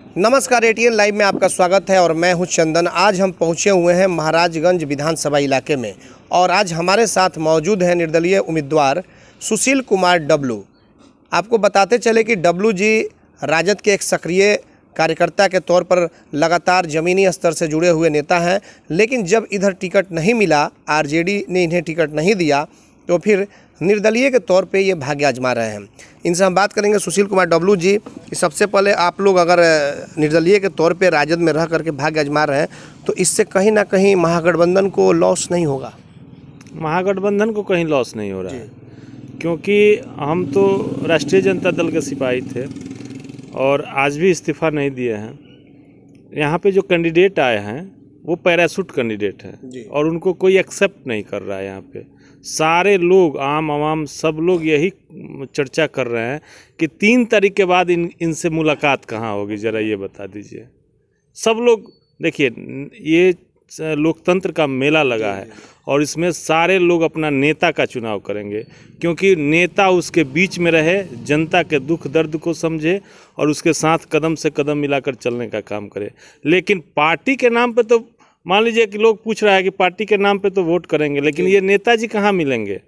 नमस्कार, ATN live में आपका स्वागत है और मैं हूं चंदन। आज हम पहुंचे हुए हैं महाराजगंज विधानसभा इलाके में और आज हमारे साथ मौजूद है निर्दलीय उम्मीदवार सुशील कुमार डब्लू। आपको बताते चले कि डब्लू जी राजद के एक सक्रिय कार्यकर्ता के तौर पर लगातार ज़मीनी स्तर से जुड़े हुए नेता हैं, लेकिन जब इधर टिकट नहीं मिला, आरजेडी ने इन्हें टिकट नहीं दिया, तो फिर निर्दलीय के तौर पे ये भाग्य आजमा रहे हैं। इनसे हम बात करेंगे। सुशील कुमार डब्लू जी, सबसे पहले आप लोग अगर निर्दलीय के तौर पे राजद में रह करके भाग्य आजमा रहे हैं, तो इससे कहीं ना कहीं महागठबंधन को लॉस नहीं होगा? महागठबंधन को कहीं लॉस नहीं हो रहा है, क्योंकि हम तो राष्ट्रीय जनता दल के सिपाही थे और आज भी इस्तीफ़ा नहीं दिए हैं। यहाँ पे जो कैंडिडेट आए हैं वो पैराशूट कैंडिडेट है और उनको कोई एक्सेप्ट नहीं कर रहा है। यहाँ पे सारे लोग, आम आवाम सब लोग यही चर्चा कर रहे हैं कि 3 तारीख के बाद इनसे मुलाकात कहाँ होगी, ज़रा ये बता दीजिए। सब लोग देखिए, ये लोकतंत्र का मेला लगा है और इसमें सारे लोग अपना नेता का चुनाव करेंगे, क्योंकि नेता उसके बीच में रहे, जनता के दुख दर्द को समझे और उसके साथ कदम से कदम मिलाकर चलने का काम करे। लेकिन पार्टी के नाम पे तो मान लीजिए कि लोग पूछ रहा है कि पार्टी के नाम पे तो वोट करेंगे, लेकिन ये नेताजी कहाँ मिलेंगे?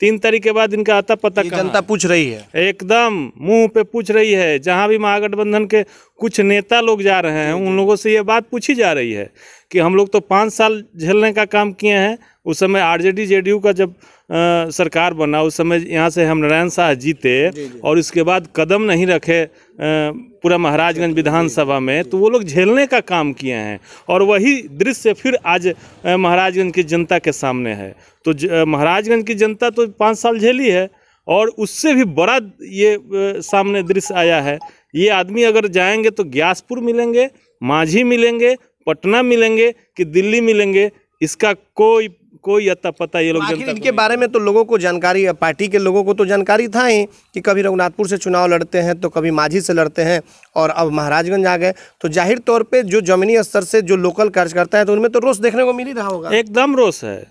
3 तारीख के बाद इनका आता पता कहाँ? जनता पूछ रही है, एकदम मुंह पे पूछ रही है। जहाँ भी महागठबंधन के कुछ नेता लोग जा रहे हैं, उन लोगों से ये बात पूछी जा रही है कि हम लोग तो 5 साल झेलने का काम किए हैं। उस समय आरजेडी जेडीयू का जब सरकार बना, उस समय यहाँ से हम नारायण शाह जीते और इसके बाद कदम नहीं रखे पूरा महाराजगंज विधानसभा में, तो वो लोग झेलने का काम किए हैं और वही दृश्य फिर आज महाराजगंज की जनता के सामने है। तो महाराजगंज की जनता तो 5 साल झेली है और उससे भी बड़ा ये सामने दृश्य आया है। ये आदमी अगर जाएंगे तो ग्यासपुर मिलेंगे, माझी मिलेंगे, पटना मिलेंगे कि दिल्ली मिलेंगे, इसका कोई अता पता ये लोग जनता इनके बारे में तो लोगों को जानकारी, पार्टी के लोगों को तो जानकारी था ही कि कभी रघुनाथपुर से चुनाव लड़ते हैं तो कभी माझी से लड़ते हैं और अब महाराजगंज आ गए, तो जाहिर तौर पे जो जमीनी स्तर से जो लोकल कार्यकर्ता है तो उनमें तो रोष देखने को मिल ही रहा होगा। एकदम रोष है,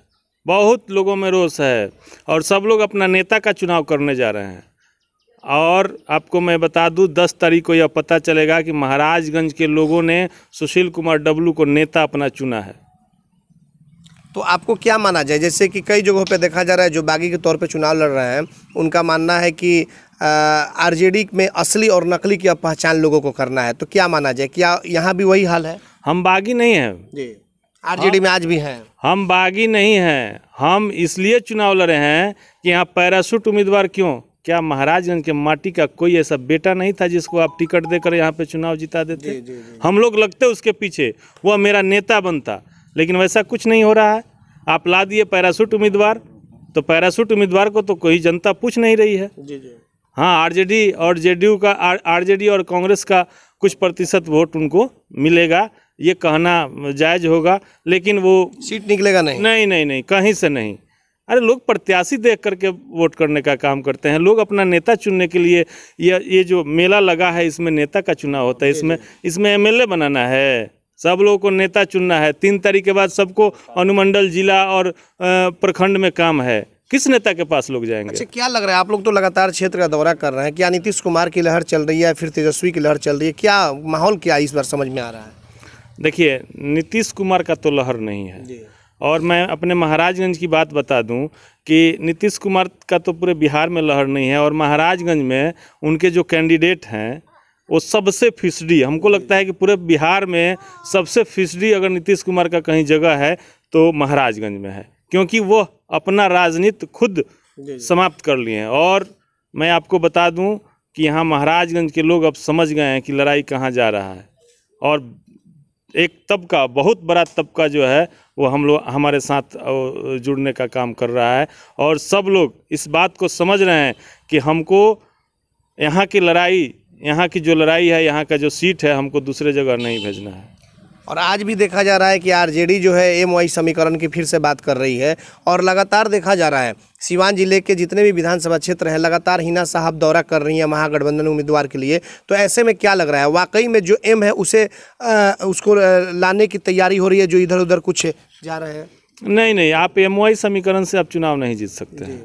बहुत लोगों में रोष है और सब लोग अपना नेता का चुनाव करने जा रहे हैं। और आपको मैं बता दूं, 10 तारीख को यह पता चलेगा कि महाराजगंज के लोगों ने सुशील कुमार डब्लू को नेता अपना चुना है। तो आपको क्या माना जाए? जैसे कि कई जगहों पे देखा जा रहा है जो बागी के तौर पे चुनाव लड़ रहे हैं, उनका मानना है कि आरजेडी में असली और नकली की पहचान लोगों को करना है, तो क्या माना जाए? क्या यहाँ भी वही हाल है? हम बागी नहीं हैं जी, आरजेडी में आज भी हैं। हम बागी नहीं हैं। हम इसलिए चुनाव लड़े हैं कि यहाँ पैराशूट उम्मीदवार क्यों? क्या महाराजगंज के माटी का कोई ऐसा बेटा नहीं था जिसको आप टिकट देकर यहाँ पे चुनाव जिता देते? हम लोग लगते उसके पीछे, वह मेरा नेता बनता, लेकिन वैसा कुछ नहीं हो रहा है। आप ला दिए पैराशूट उम्मीदवार, तो पैराशूट उम्मीदवार को तो कोई जनता पूछ नहीं रही है। हाँ, आरजेडी और जेडीयू का, आरजेडी और कांग्रेस का कुछ प्रतिशत वोट उनको मिलेगा, ये कहना जायज़ होगा, लेकिन वो सीट निकलेगा नहीं। नहीं, कहीं से नहीं। अरे लोग प्रत्याशी देख करके वोट करने का काम करते हैं। लोग अपना नेता चुनने के लिए, ये जो मेला लगा है, इसमें नेता का चुनाव होता है। इसमें एमएलए बनाना है, सब लोगों को नेता चुनना है। 3 तारीख के बाद सबको अनुमंडल, जिला और प्रखंड में काम है। किस नेता के पास लोग जाएंगे? अच्छा, क्या लग रहा है? आप लोग तो लगातार क्षेत्र का दौरा कर रहे हैं, क्या नीतीश कुमार की लहर चल रही है, फिर तेजस्वी की लहर चल रही है? क्या माहौल क्या इस बार समझ में आ रहा है? देखिए, नीतीश कुमार का तो लहर नहीं है और मैं अपने महाराजगंज की बात बता दूं कि नीतीश कुमार का तो पूरे बिहार में लहर नहीं है और महाराजगंज में उनके जो कैंडिडेट हैं वो सबसे फिसडी, हमको लगता है कि पूरे बिहार में सबसे फिसडी अगर नीतीश कुमार का कहीं जगह है तो महाराजगंज में है, क्योंकि वो अपना राजनीति खुद समाप्त कर लिए हैं। और मैं आपको बता दूं कि यहाँ महाराजगंज के लोग अब समझ गए हैं कि लड़ाई कहाँ जा रहा है और एक तबका, बहुत बड़ा तबका जो है वो हमारे साथ जुड़ने का काम कर रहा है और सब लोग इस बात को समझ रहे हैं कि हमको यहाँ की लड़ाई, यहाँ की जो लड़ाई है, यहाँ का जो सीट है, हमको दूसरे जगह नहीं भेजना है। और आज भी देखा जा रहा है कि आरजेडी जो है एमवाई समीकरण की फिर से बात कर रही है और लगातार देखा जा रहा है सीवान जिले के जितने भी विधानसभा क्षेत्र हैं, लगातार हिना साहब दौरा कर रही हैं महागठबंधन उम्मीदवार के लिए। तो ऐसे में क्या लग रहा है, वाकई में जो एम है उसे उसको लाने की तैयारी हो रही है जो इधर उधर कुछ जा रहे हैं? नहीं, आप एमवाई समीकरण से आप चुनाव नहीं जीत सकते हैं।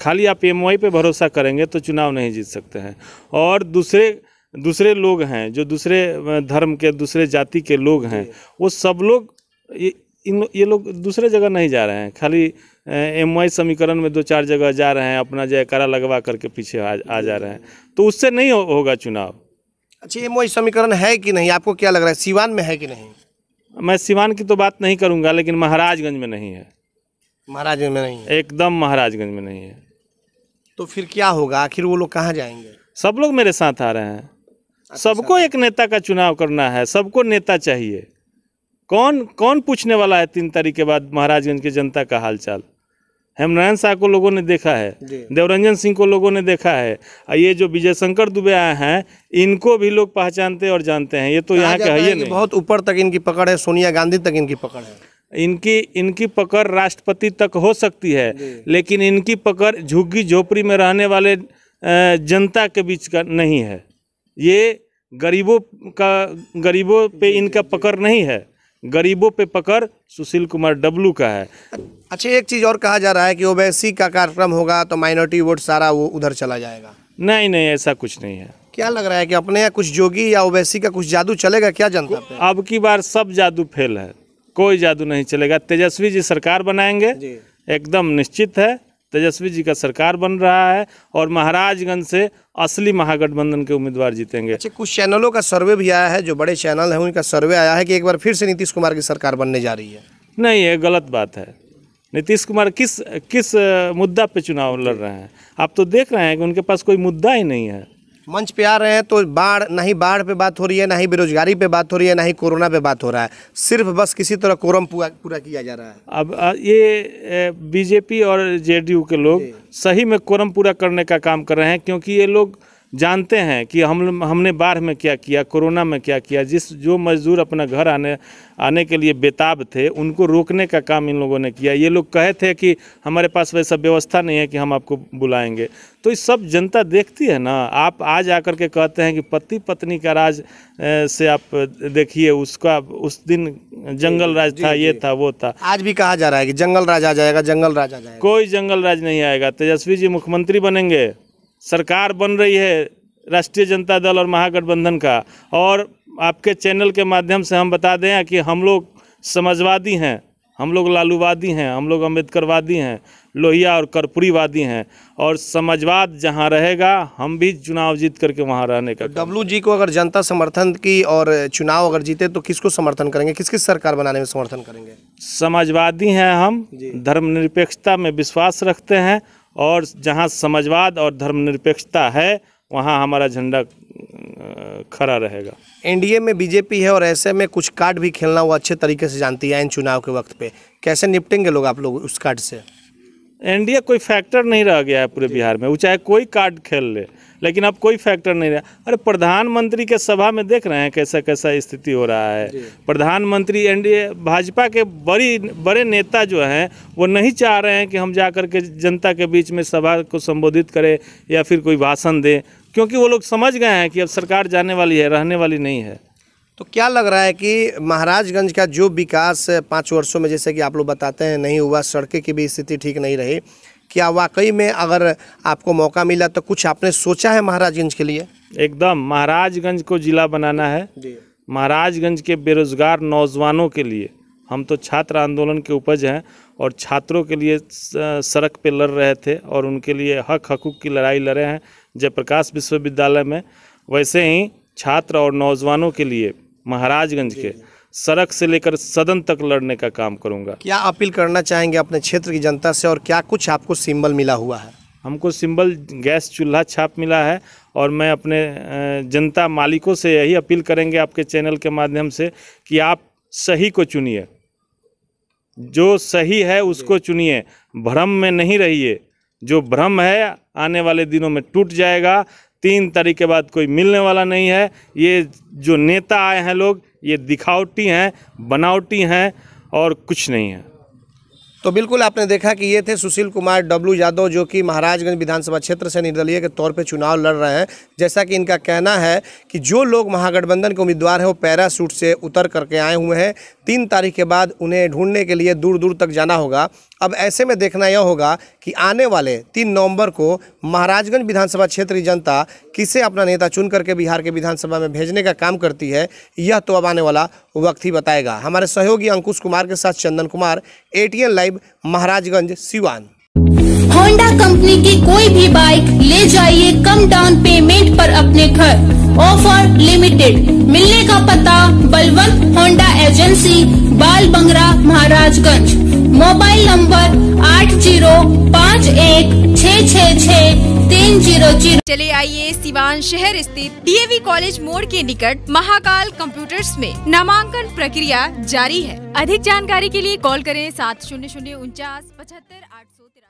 खाली आप एमवाई पे भरोसा करेंगे तो चुनाव नहीं जीत सकते हैं। और दूसरे दूसरे लोग हैं, जो दूसरे धर्म के, दूसरे जाति के लोग हैं, वो सब लोग ये लोग दूसरे जगह नहीं जा रहे हैं, खाली MY समीकरण में 2-4 जगह जा रहे हैं, अपना जयकारा लगवा करके पीछे आ जा रहे हैं। तो उससे नहीं होगा चुनाव। अच्छा, MY समीकरण है कि नहीं, आपको क्या लग रहा है, सीवान में है कि नहीं? मैं सीवान की तो बात नहीं करूंगा, लेकिन महाराजगंज में नहीं है। महाराजगंज में नहीं है? एकदम महाराजगंज में नहीं है। तो फिर क्या होगा, आखिर वो लोग कहाँ जाएंगे? सब लोग मेरे साथ आ रहे हैं। सबको एक नेता का चुनाव करना है, सबको नेता चाहिए। कौन पूछने वाला है 3 तारीख के बाद महाराजगंज की जनता का हालचाल? हेमनारायण शाह को लोगों ने देखा है, देवरंजन सिंह को लोगों ने देखा है, ये जो विजय शंकर दुबे आए हैं, इनको भी लोग पहचानते और जानते हैं। ये तो यहाँ के है ही नहीं। बहुत ऊपर तक इनकी पकड़ है, सोनिया गांधी तक इनकी पकड़ है। इनकी पकड़ राष्ट्रपति तक हो सकती है, लेकिन इनकी पकड़ झुग्गी झोपड़ी में रहने वाले जनता के बीच का नहीं है। ये गरीबों पे इनका पकड़ नहीं है, गरीबों पे पकड़ सुशील कुमार डब्लू का है। अच्छा, एक चीज़ और कहा जा रहा है कि ओवैसी का कार्यक्रम होगा तो माइनॉरिटी वोट सारा वो उधर चला जाएगा। नहीं, ऐसा कुछ नहीं है। क्या लग रहा है कि अपने यहाँ कुछ जोगी या ओवैसी का कुछ जादू चलेगा क्या जनता पे? अब की बार सब जादू फेल है, कोई जादू नहीं चलेगा। तेजस्वी जी सरकार बनाएंगे, एकदम निश्चित है। तेजस्वी जी का सरकार बन रहा है और महाराजगंज से असली महागठबंधन के उम्मीदवार जीतेंगे। अच्छा, कुछ चैनलों का सर्वे भी आया है, जो बड़े चैनल हैं उनका सर्वे आया है कि एक बार फिर से नीतीश कुमार की सरकार बनने जा रही है। नहीं, ये गलत बात है। नीतीश कुमार किस मुद्दा पे चुनाव लड़ रहे हैं? आप तो देख रहे हैं कि उनके पास कोई मुद्दा ही नहीं है। मंच पे आ रहे हैं तो बाढ़ पे बात हो रही है, ना ही बेरोजगारी पे बात हो रही है, ना ही कोरोना पे बात हो रहा है, सिर्फ बस किसी तरह कोरम पूरा किया जा रहा है। अब ये बीजेपी और JDU के लोग सही में कोरम पूरा करने का काम कर रहे हैं, क्योंकि ये लोग जानते हैं कि हमने बाढ़ में क्या किया, कोरोना में क्या किया। जो मजदूर अपना घर आने के लिए बेताब थे, उनको रोकने का काम इन लोगों ने किया। ये लोग कहे थे कि हमारे पास वैसा व्यवस्था नहीं है कि हम आपको बुलाएंगे। तो ये सब जनता देखती है ना। आप आज आकर के कहते हैं कि पति पत्नी का राज से आप देखिए, उसका उस दिन जंगल राज था, ये था, वो था। आज भी कहा जा रहा है कि जंगल राज आ जाएगा, जंगल राज आ जाएगा। कोई जंगल राज नहीं आएगा। तेजस्वी जी मुख्यमंत्री बनेंगे, सरकार बन रही है राष्ट्रीय जनता दल और महागठबंधन का। और आपके चैनल के माध्यम से हम बता दें कि हम लोग समाजवादी हैं, हम लोग लालूवादी हैं, हम लोग अम्बेडकरवादी हैं, लोहिया और कर्पूरीवादी हैं। और समाजवाद जहां रहेगा, हम भी चुनाव जीत करके वहां रहने का। डब्लू जी को अगर जनता समर्थन की और चुनाव अगर जीते तो किसको समर्थन करेंगे, किसकी सरकार बनाने में समर्थन करेंगे? समाजवादी हैं हम, धर्मनिरपेक्षता में विश्वास रखते हैं, और जहां समाजवाद और धर्मनिरपेक्षता है वहां हमारा झंडा खड़ा रहेगा। NDA में बीजेपी है और ऐसे में कुछ कार्ड भी खेलना वो अच्छे तरीके से जानती है। इन चुनाव के वक्त पे कैसे निपटेंगे लोग आप लोग उस कार्ड से? NDA कोई फैक्टर नहीं रह गया है पूरे बिहार में। वो चाहे कोई कार्ड खेल ले, लेकिन अब कोई फैक्टर नहीं रहा। अरे प्रधानमंत्री के सभा में देख रहे हैं कैसा स्थिति हो रहा है। प्रधानमंत्री NDA भाजपा के बड़े नेता जो हैं वो नहीं चाह रहे हैं कि हम जा कर के जनता के बीच में सभा को संबोधित करें या फिर कोई भाषण दें, क्योंकि वो लोग समझ गए हैं कि अब सरकार जाने वाली है, रहने वाली नहीं है। तो क्या लग रहा है कि महाराजगंज का जो विकास 5 वर्षों में जैसे कि आप लोग बताते हैं नहीं हुआ, सड़कें की भी स्थिति ठीक नहीं रही, क्या वाकई में अगर आपको मौका मिला तो कुछ आपने सोचा है महाराजगंज के लिए? एकदम, महाराजगंज को जिला बनाना है। महाराजगंज के बेरोजगार नौजवानों के लिए, हम तो छात्र आंदोलन के उपज हैं और छात्रों के लिए सड़क पे लड़ रहे थे और उनके लिए हक हकूक़ की लड़ाई लड़े हैं जयप्रकाश विश्वविद्यालय में। वैसे ही छात्र और नौजवानों के लिए महाराजगंज के सड़क से लेकर सदन तक लड़ने का काम करूंगा। क्या अपील करना चाहेंगे अपने क्षेत्र की जनता से, और क्या कुछ आपको सिंबल मिला हुआ है? हमको सिंबल गैस चूल्हा छाप मिला है, और मैं अपने जनता मालिकों से यही अपील करेंगे आपके चैनल के माध्यम से कि आप सही को चुनिए, जो सही है उसको चुनिए, भ्रम में नहीं रहिए। जो भ्रम है आने वाले दिनों में टूट जाएगा। 3 तारीख के बाद कोई मिलने वाला नहीं है। ये जो नेता आए हैं लोग, ये दिखावटी हैं, बनावटी हैं और कुछ नहीं है। तो बिल्कुल आपने देखा कि ये थे सुशील कुमार डब्लू यादव, जो कि महाराजगंज विधानसभा क्षेत्र से निर्दलीय के तौर पे चुनाव लड़ रहे हैं। जैसा कि इनका कहना है कि जो लोग महागठबंधन के उम्मीदवार हैं वो पैराशूट से उतर करके आए हुए हैं। 3 तारीख के बाद उन्हें ढूंढने के लिए दूर दूर तक जाना होगा। अब ऐसे में देखना यह होगा कि आने वाले 3 नवंबर को महाराजगंज विधानसभा क्षेत्र की जनता किसे अपना नेता चुन करके बिहार के विधानसभा में भेजने का काम करती है, यह तो अब आने वाला वक्त ही बताएगा। हमारे सहयोगी अंकुश कुमार के साथ Chandan Kumar, ATN live, Maharajganj, Siwan. Honda company की कोई भी बाइक ले जाइए कम डाउन पेमेंट पर अपने घर। Offer limited. मिलने का पता बलवंत होंडा एजेंसी, बाल बंगरा, महाराजगंज। Mobile number 8051666300। चले आइए सिवान शहर स्थित DAV कॉलेज मोड़ के निकट महाकाल कंप्यूटर्स में नामांकन प्रक्रिया जारी है। अधिक जानकारी के लिए कॉल करें 70049 75 813।